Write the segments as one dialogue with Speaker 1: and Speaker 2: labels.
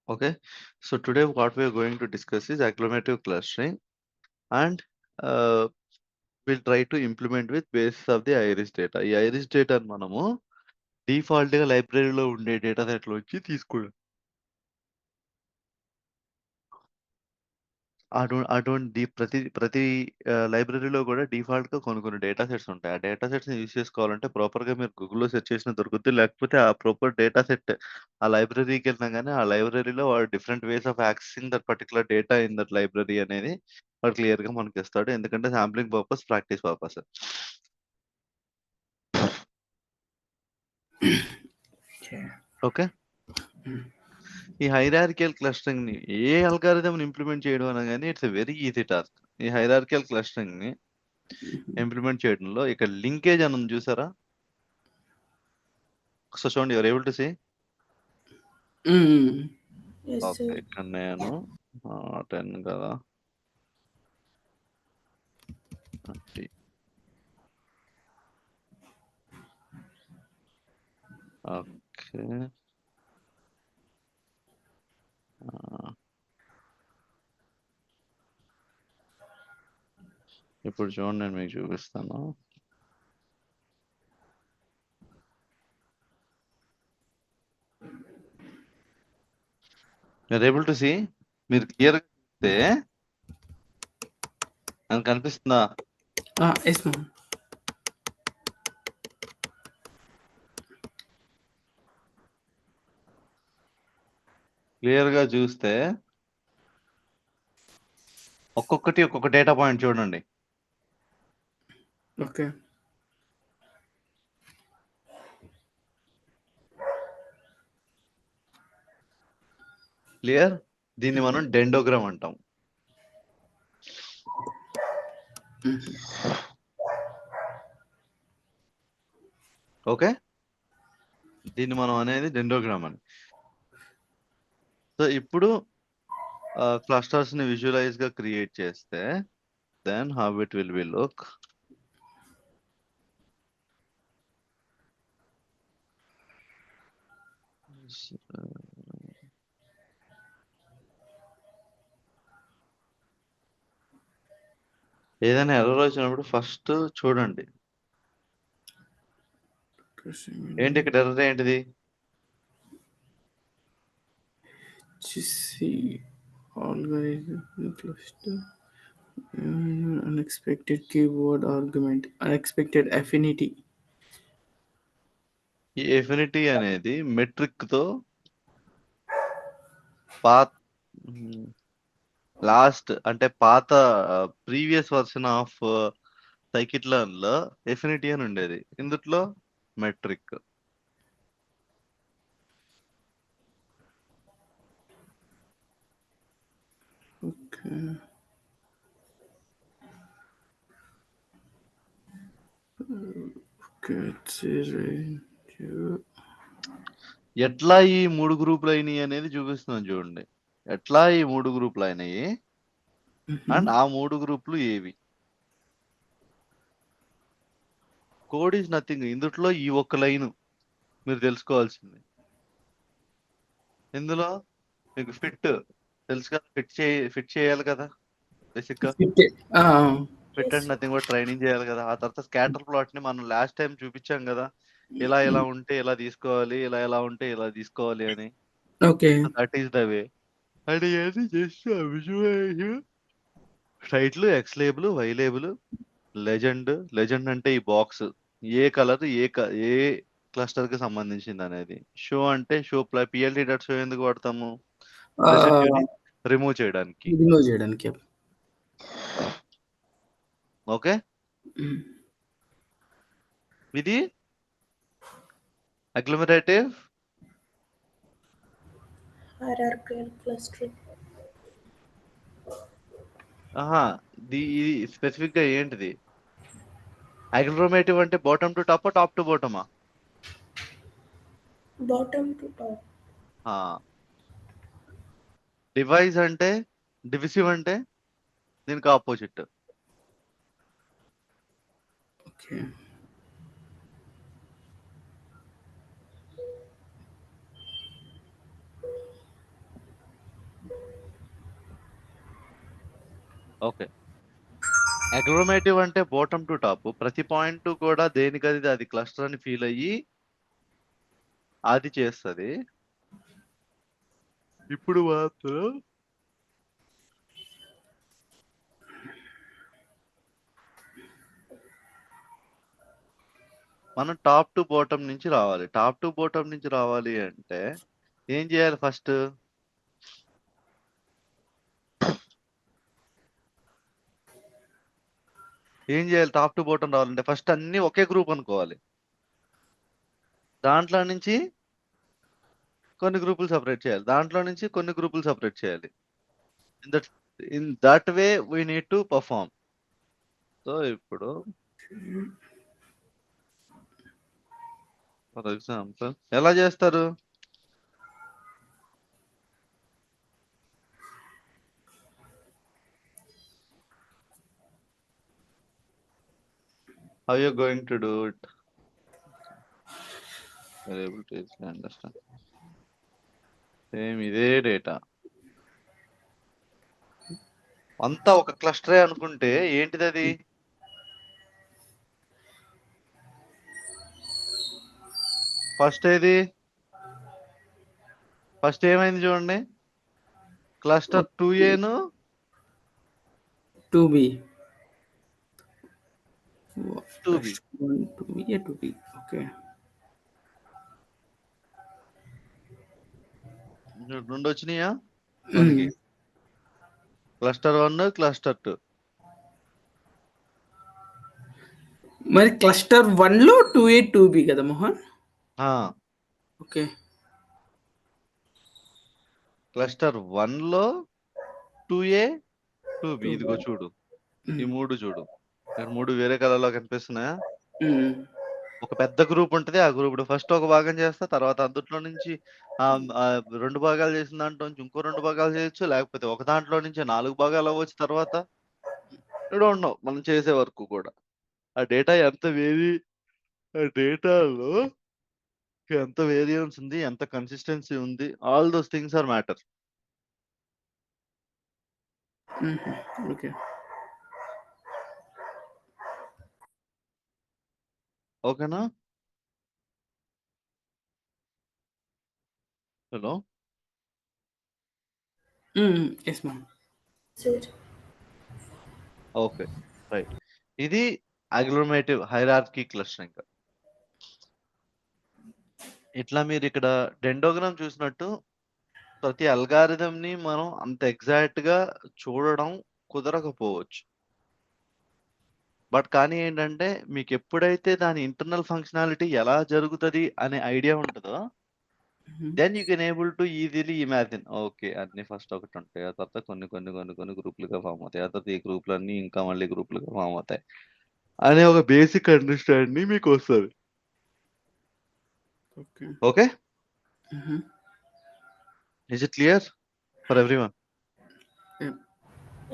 Speaker 1: Okay, so today what we are going to discuss is agglomerative clustering, and uh, we'll try to implement with basis of the iris data. ఈ iris data మనము default గా లైబ్రరీలో ఉండే data set లోంచి తీసుకున్నాం. అటువంటి ప్రతి లైబ్రరీలో కూడా డిఫాల్ట్ గా కొన్ని డేటా సెట్స్ ఉంటాయి. ఆ డేటా సెట్స్ ని యూజ్ చేసుకోవాలంటే ప్రాపర్ గా మీరు గూగుల్లో సెర్చ్ చేసినా దొరుకుద్ది. లేకపోతే ఆ ప్రాపర్ డేటా సెట్ ఆ లైబ్రరీకి వెళ్ళినా కానీ ఆ లైబ్రరీలో వాడు different ways of accessing that particular data in that library అనేది వాడు క్లియర్ గా మనకి ఇస్తాడు. ఎందుకంటే sampling purpose, practice purpose. Okay, ఈ హైరార్కియల్ క్లస్టరింగ్ ని ఏ అల్గారిథం ఇంప్లిమెంట్ చేయడం అనగానే it's a very easy task. ఈ హైరార్కియల్ క్లస్టరింగ్ ని ఇంప్లిమెంట్ చేయడంలో ఇక్కడ లింకేజ్ అని ఉంది చూసారా? సో చూడండి, you're able to see.
Speaker 2: Yes,
Speaker 1: okay,
Speaker 2: sir.
Speaker 1: ఇక్కడ నేను 10 కదా, 30. ఓకే, ఇప్పుడు చూడండి, నేను మీకు చూపిస్తాను. You're able to see. మీరు క్లియర్ చూస్తే నాకు కనిపిస్తుందా?
Speaker 3: Yes, ma'am.
Speaker 1: క్లియర్ గా చూస్తే ఒక్కొక్కటి ఒక్కొక్క డేటా పాయింట్ చూడండి.
Speaker 3: Okay.
Speaker 1: క్లియర్? దీన్ని మనం డెండోగ్రామ్ అంటాం. ఓకే, దీన్ని మనం అనేది డెండోగ్రామ్ అని. సో ఇప్పుడు క్లస్టర్స్ ని విజువలైజ్ గా క్రియేట్ చేస్తే then how it will be look. ఏదైనా ఎర్రర్ వచ్చినప్పుడు ఫస్ట్ చూడండి. ఏంటి ఇక్కడ ఎర్రర్ ఏంటిది?
Speaker 3: See, algorithm cluster, unexpected keyword argument, unexpected affinity.
Speaker 1: ఈ ఎఫినిటీ అనేది మెట్రిక్ తో లాస్ట్ అంటే పాత ప్రీవియస్ వర్షన్ ఆఫ్ సైకిట్లర్న్ లో ఎఫినిటీ అని ఉండేది, ఇందుట్లో metric.
Speaker 3: Okay. Okay, it's a range.
Speaker 1: ఎట్లా ఈ 3 గ్రూపులు అయినాయి అనేది చూపిస్తున్నాను చూడండి. ఎట్లా ఈ 3 గ్రూపులు అయినాయి అండ్ ఆ 3 గ్రూపులు ఏవి. Code is nothing. ఇందులో ఈ ఒక్క లైన్ మీరు తెలుసుకోవాల్సింది. ఇందులో మీకు ఫిట్ తెలుసు కదా, ఫిట్ చేయాలి కదా బేసిక్ గా. ఫిట్ అండ్ నథింగ్ కూడా ట్రైనింగ్ చేయాలి కదా. ఆ తర్వాత స్కాటర్ ప్లాట్ ని మనం లాస్ట్ టైం చూపించాం కదా, ఇలా ఉంటే ఇలా తీసుకోవాలి, ఇలా ఉంటే ఇలా తీసుకోవాలి అని.
Speaker 3: Okay.
Speaker 1: That is the way. And ఏది just visualisation. Title, x label, y label, legend అంటే ఈ బాక్స్ ఏ కలర్ ఏ క్లస్టర్ కి సంబంధించింది అనేది. షో అంటే షో పిఎల్డి డాట్ షో ఎందుకు వాడతాము? రెసిడ్యూని రిమూవ్ చేయడానికి.
Speaker 3: Remove చేయడానికి.
Speaker 1: ఓకే, ఇది అగ్లోమరేటివ్
Speaker 2: Hierarchical clustering.
Speaker 1: ఇది స్పెసిఫిక్ గా ఏంటిది? అగ్లోమరేటివ్ అంటే bottom to top, top to బాటమా?
Speaker 2: Bottom to top.
Speaker 1: డివైస్ అంటే డివిసివ్ అంటే దీనికి ఆపోజిట్.
Speaker 3: Okay.
Speaker 1: ఓకే. అగ్లోమేటివ్ అంటే బాటమ్ టు టాప్. ప్రతి పాయింట్ కూడా దేనికది అది క్లస్టర్ అని ఫీల్ అయ్యి అది చేస్తది. ఇప్పుడు మాత్రం మనం టాప్ టు బాటమ్ నుంచి రావాలి. టాప్ టు బాటమ్ నుంచి రావాలి అంటే ఏం చేయాలి ఫస్ట్? ఏం చేయాలి టాప్ టు బాటమ్ రావాలంటే? ఫస్ట్ అన్నీ ఒకే గ్రూప్ అనుకోవాలి. దాంట్లో నుంచి కొన్ని గ్రూపులు సెపరేట్ చేయాలి. దాంట్లో నుంచి కొన్ని గ్రూపులు సెపరేట్ చేయాలి. In that way we need to perform. So ఇప్పుడు ఫర్ ఎగ్జాంపుల్ ఎలా చేస్తారు? How you going to do it? You're able to easily understand. Same ఇదే డేటా అంతా ఒక క్లస్టరే అనుకుంటే ఏంటిది అది? ఫస్ట్ ఏది? ఫస్ట్ ఏమైంది చూడండి. Cluster 2A
Speaker 3: 2B.
Speaker 1: 2B.
Speaker 3: 2B, 2B. Okay.
Speaker 1: రెండు వచ్చినాయా మనకి? Cluster 1 cluster 2.
Speaker 3: మరి క్లస్టర్ 1లో 2A 2B కదా Mohan? Okay.
Speaker 1: Cluster 1లో 2A 2B. ఇదిగో చూడు, ఈ 3 చూడు. ఇక్కడ 3 వేరే కలర్లో కనిపిస్తున్నాయా? ఒక పెద్ద గ్రూప్ ఉంటది. ఆ గ్రూప్ ఫస్ట్ ఒక భాగం చేస్తా, తర్వాత అందుట్లో నుంచి 2 భాగాలు చేసిన దాంట్లో నుంచి ఇంకో 2 భాగాలు చేయొచ్చు, లేకపోతే ఒక దాంట్లో నుంచి 4 భాగాలు అవ్వచ్చు. తర్వాత డోంట్ నో మనం చేసే వరకు కూడా ఆ డేటా డేటాలో ఎంత వేరియన్స్ ఉంది, ఎంత కన్సిస్టెన్సీ ఉంది, all those things are matter.
Speaker 3: Okay.
Speaker 1: ఓకేనా? Hello.
Speaker 3: Yes ma'am.
Speaker 2: Sir.
Speaker 1: Okay, right. ఇది అగ్లోమేటివ్ హైరార్కీ క్లస్టరింగ్. ఇట్లా మీరు ఇక్కడ డెండోగ్రామ్ చూసినట్టు ప్రతి అల్గారిథంని మనం అంత ఎగ్జాక్ట్‌గా చూడడం కుదరకపోవచ్చు. బట్ కానీ ఏంటంటే మీకెప్పుడైతే దాని ఇంటర్నల్ ఫంక్షనాలిటీ ఎలా జరుగుతది అనే ఐడియా ఉంటదో then you can able to easily imagine. Okay. అన్నీ ఫస్ట్ ఒకటుంటాయి. ఆ తర్వాత కొన్ని గ్రూపులుగా ఫార్మ్ అవుతాయి. ఆ తర్వాత ఈ గ్రూపులన్నీ ఇంకా మళ్ళీ గ్రూపులుగా ఫార్మ్ అవుతాయి అనే ఒక బేసిక్ అండర్‌స్టాండింగ్ మీకొస్తది.
Speaker 3: Okay.
Speaker 1: Okay? Is it clear for everyone?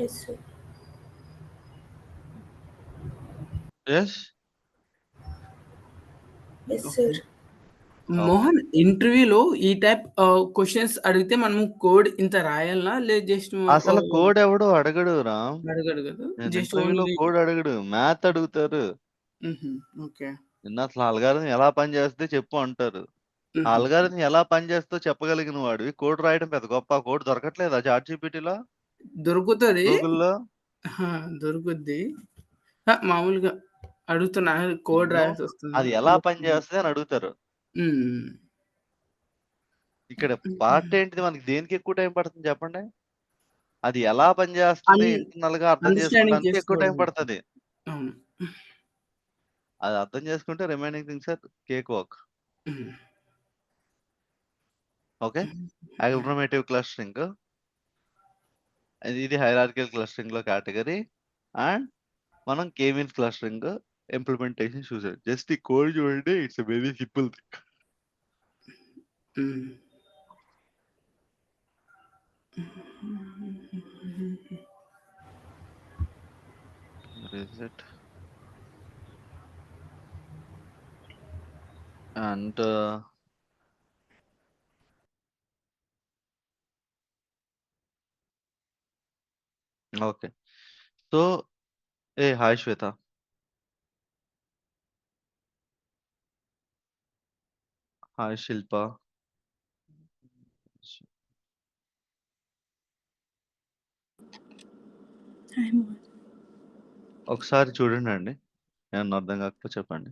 Speaker 2: Yes, sir.
Speaker 1: Yes?
Speaker 2: Yes, sir.
Speaker 3: Mohan, ఇంటర్వ్యూలో ఈ టైప్ క్వెషన్స్ అడిగితే మనము కోడ్ ఇంత రాయాలా? లేదు జస్ట్
Speaker 1: అసలు కోడ్ ఎవడు అడగడు రామ్.
Speaker 3: అడగడు కదా? జస్ట్
Speaker 1: ఇంటర్వ్యూలో
Speaker 3: ఓన్లీ.
Speaker 1: కోడ్ అడగడు. మ్యాథ్ అడుగుతారు.
Speaker 3: ఓకే.
Speaker 1: అసలు అల్గారిథం ఎలా పనిచేస్తదో చెప్పు అంటారు. ఆ అల్గారిథం ఎలా పనిచేస్తుందో చెప్పగలిగిన వాడివి కోడ్ రాయడం పెద్ద గొప్ప. ఆ కోడ్ దొరకట్లేదా చాట్‌జీపీటీలో?
Speaker 3: దొరుకుతది.
Speaker 1: గూగుల్‌లో?
Speaker 3: దొరుకుద్ది. మామూలుగా అడుగుతున్నా, కోడ్ రాయాల్సి వస్తుంది.
Speaker 1: అది ఎలా పనిచేస్తది అని అడుగుతారు. ఇక్కడ పార్ట్ ఏంటిది, మనకి దేనికి ఎక్కువ టైం పడుతుంది చెప్పండి? అది ఎలా పనిచేస్తుంది ఇంటర్నల్‌గా అర్థం
Speaker 3: అండర్‌స్టాండింగ్
Speaker 1: చేసుకోవడానికి ఎక్కువ టైం
Speaker 3: చేసుకోవడం.
Speaker 1: పడతది.
Speaker 3: అవును.
Speaker 1: అది అర్థం చేసుకుంటే remaining things are cake walk. Okay. Agglomerative clustering ఇది హైరార్కికల్ క్లస్టరింగ్‌లో కేటగరీ. అండ్ మనం కే మీన్స్ క్లస్టరింగ్ ఇంప్లిమెంటేషన్ చూసాం. జస్ట్ ఈ కోడ్ చూడండి. It's a very simple thing. Where is it? And okay. So hi Shweta. Hi Shilpa.
Speaker 2: Hi, Mohan.
Speaker 1: ఒకసారి చూడండండి. ఏమన్నా అర్థం కాకపోతే చెప్పండి.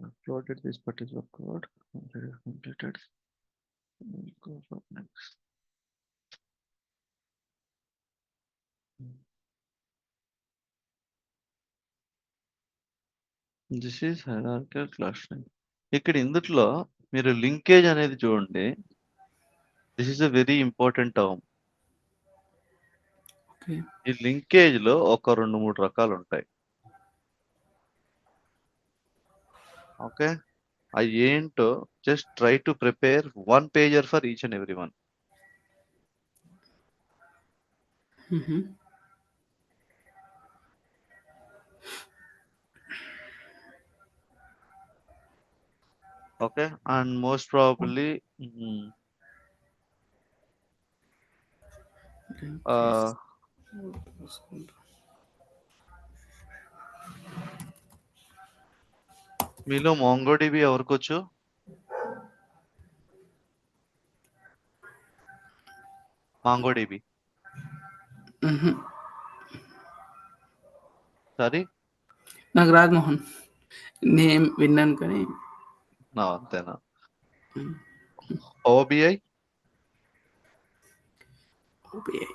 Speaker 1: Uploaded this particular code. Completed. We'll go for next. This is hierarchical clustering. ఇక్కడ ఇందుట్లో మీరు లింకేజ్ అనేది చూడండి. This is a very important term.
Speaker 3: Okay.
Speaker 1: ఈ లింకేజ్ లో ఒక 2-3 రకాలు ఉంటాయి. ఓకే, అవి ఏంటో just try to prepare 1 pager for each and every one.
Speaker 3: హుహు.
Speaker 1: ఓకే, అండ్ మోస్ట్ ప్రాబబ్లీ మీలో మోంగోడిబి ఎవరికొచ్చు? మాంగోడిబి.
Speaker 3: హుహు.
Speaker 1: సరే,
Speaker 3: నాకు రాదు మోహన్. నేను విన్నాను కానీ
Speaker 1: నా అంతేనా?
Speaker 3: హ్మ్.
Speaker 1: ఓబిఐ.
Speaker 3: ఓబీఐ.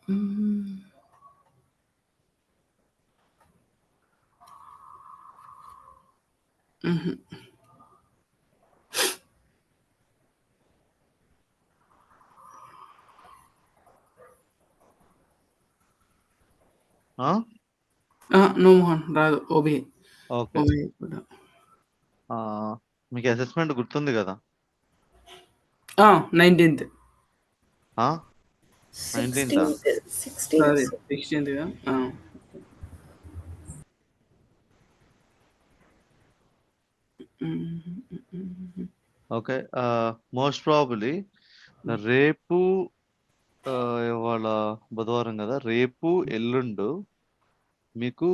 Speaker 3: హ్మ్. హుహు. నో మోహన్ రాదు ఓబీఐ.
Speaker 1: ఓకే,
Speaker 3: ఓబీఐ కూడా.
Speaker 1: మీకు అసెస్మెంట్ గుర్తుంది కదా?
Speaker 3: 19th.
Speaker 1: 19th.
Speaker 2: 16th.
Speaker 3: Sorry 16th.
Speaker 1: Okay, most probably రేపు ఇవాళ బుధవారం కదా, రేపు ఎల్లుండు మీకు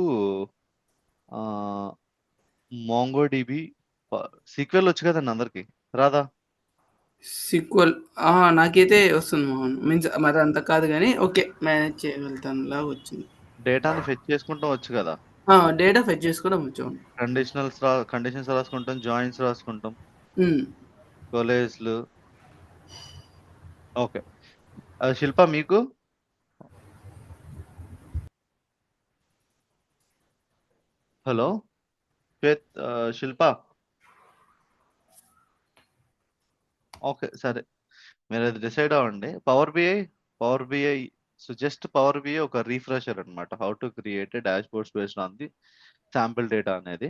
Speaker 1: మోంగోడిబి సీక్వెల్ వచ్చు కదండి అందరికి, రాదా?
Speaker 3: సీక్వెల్ నాకైతే వస్తుంది మోహన్. మీన్స్ మరి అంత కాదు కానీ ఓకే, మేనేజ్ చేయగలుగుతాను లాగా వచ్చింది.
Speaker 1: డేటాని ఫెచ్ చేసుకుంటాం వచ్చు కదా.
Speaker 3: డేటా ఫెచ్ చేసుకోవడం వచ్చాం.
Speaker 1: కండిషన్స్ రాసుకుంటాం, జాయిన్స్ రాసుకుంటాం, కొలేజ్లు. ఓకే, శిల్ప మీకు? హలో శిల్ప. ఓకే, సరే, మీరు అది డిసైడ్ అవ్వండి. Power BI so just power BI ఒక రీఫ్రెషర్ అనమాట. How to create dashboards based on the sample data అనేది.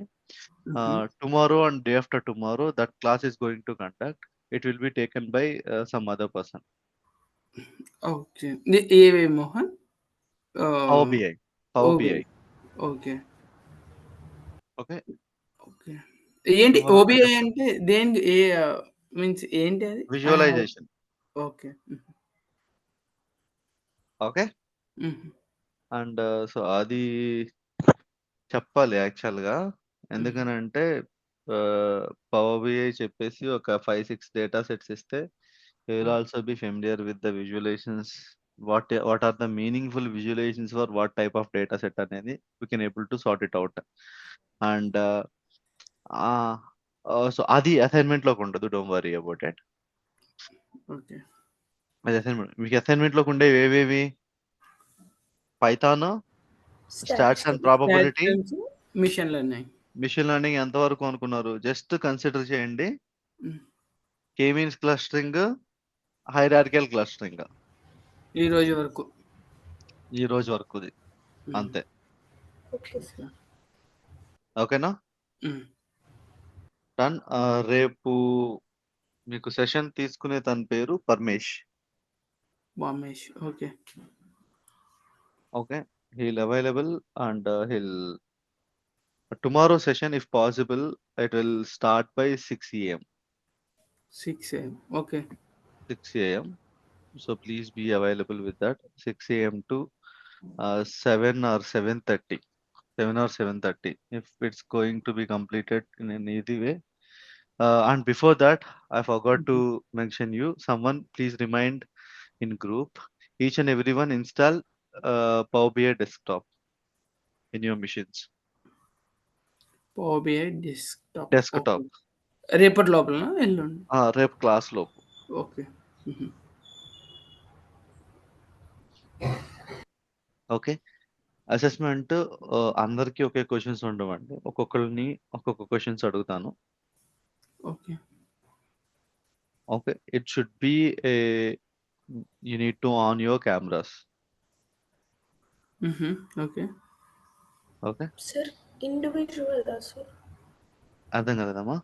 Speaker 1: Tomorrow and day after tomorrow that class is going to conduct. It will be taken by some other person.
Speaker 3: Okay. ఏవి Mohan?
Speaker 1: Power BI.
Speaker 3: Okay. Okay.
Speaker 1: Okay,
Speaker 3: ఏంటి
Speaker 1: tomorrow
Speaker 3: OBI అంటే దేని means ఏంటి అది?
Speaker 1: Visualisation.
Speaker 3: Okay.
Speaker 1: Okay,
Speaker 3: హుహు.
Speaker 1: And so అది చెప్పాలి యాక్చువల్‌గా. ఎందుకనంటే పవర్ బిఐ చెప్పేసి ఒక 5, 6 డేటా సెట్స్ ఇస్తే you will also be familiar with the visualisations. What are the meaningful visualisations for what type of data set అనేది we can able to sort it out. And so అది అసైన్‌మెంట్‌లోకి ఉండదు. Don't worry about it.
Speaker 3: Okay.
Speaker 1: అది assignment. మీకు అసైన్‌మెంట్‌లోకి ఉండేవి ఏవేవి? Python, stats and probability,
Speaker 3: mission learning.
Speaker 1: Machine learning ఎంతవరకు అనుకున్నారు? జస్ట్ కన్సిడర్ చేయండి. K means clustering, hierarchical clustering.
Speaker 3: ఈ రోజు వరకు.
Speaker 1: ఈ రోజు వరకుది. అంతే.
Speaker 2: Okay, sir.
Speaker 1: ఓకేనా? డన్. రేపు మీకు సెషన్ తీసుకునే తన పేరు Paramesh.
Speaker 3: Bamesh. Okay.
Speaker 1: Okay. He'll available and tomorrow session if possible it will start by 6 AM.
Speaker 3: 6 AM. Okay.
Speaker 1: 6 AM. So please be available with that 6 AM to 7 or 7:30. 7 or 7:30 if it's going to be completed in an easy way. And before that, I forgot to mention you. Someone please remind in group. Each and everyone install Power BI desktop in your machines.
Speaker 3: Power BI desktop.
Speaker 1: Desktop.
Speaker 3: రేపటి లోపలనా? ఎల్లుండి.
Speaker 1: రేపు class లోపు.
Speaker 3: Okay.
Speaker 1: Okay. Assessment అందరికీ ఒకే questions ఉండవండి. ఒక్కొక్కరిని ఒక్కొక్క questions అడుగుతాను.
Speaker 3: Okay.
Speaker 1: Okay, it should be you need to on your cameras.
Speaker 3: Okay.
Speaker 1: Okay.
Speaker 2: Sir, individual గా సార్
Speaker 1: అర్థం కదమ్మా.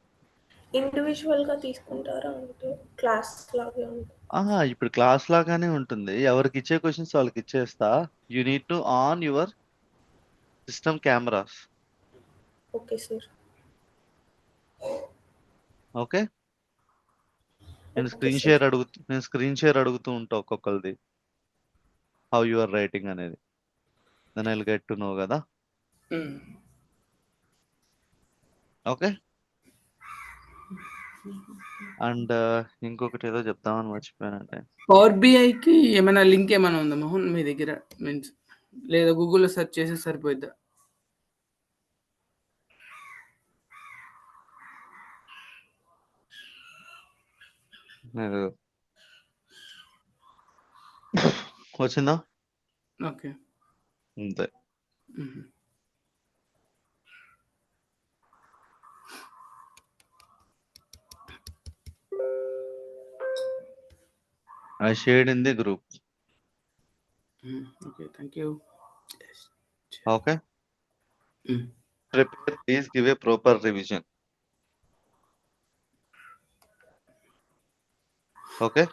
Speaker 2: ఇండివిజువల్ గా తీసుకుంటారా అంటే క్లాస్ లాగే ఉంటుంది.
Speaker 1: ఇప్పుడు క్లాస్ లాగానే ఉంటుంది. ఎవరికి ఇచ్చే క్వశ్చన్స్ వాళ్ళకి ఇచ్చేస్తా. You need to on your system cameras.
Speaker 2: Okay sir.
Speaker 1: Okay. నేను
Speaker 2: Okay,
Speaker 1: స్క్రీన్
Speaker 2: sir.
Speaker 1: షేర్ అడుగుతూ ఉంటా ఒక్కొక్కరిది. హౌ యు ఆర్ రైటింగ్ అనేది. Then I will get to know కదా. ఓకే. అండ్ ఇంకొకటి ఏదో చెప్తామని మర్చిపోయానంటే.
Speaker 3: పవర్ బిఐకి ఏమైనా లింక్ ఏమైనా ఉందా మోహన్ మీ దగ్గర? మీన్స్ లేదా గూగుల్లో సెర్చ్ చేసి సరిపోద్దా?
Speaker 1: వచ్చిందా?
Speaker 3: ఓకే.
Speaker 1: అంతే. I shared in the group.
Speaker 3: Okay, thank you.
Speaker 1: Okay. Prepare, please give a proper revision. Okay.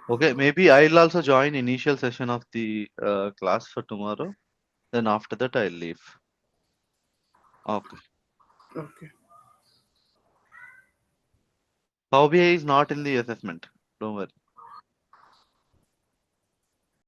Speaker 1: Okay, maybe I'll also join initial session of the class for tomorrow. Then after that I'll leave. Okay.
Speaker 3: Okay.
Speaker 1: Power BI is not in the assessment. Don't worry.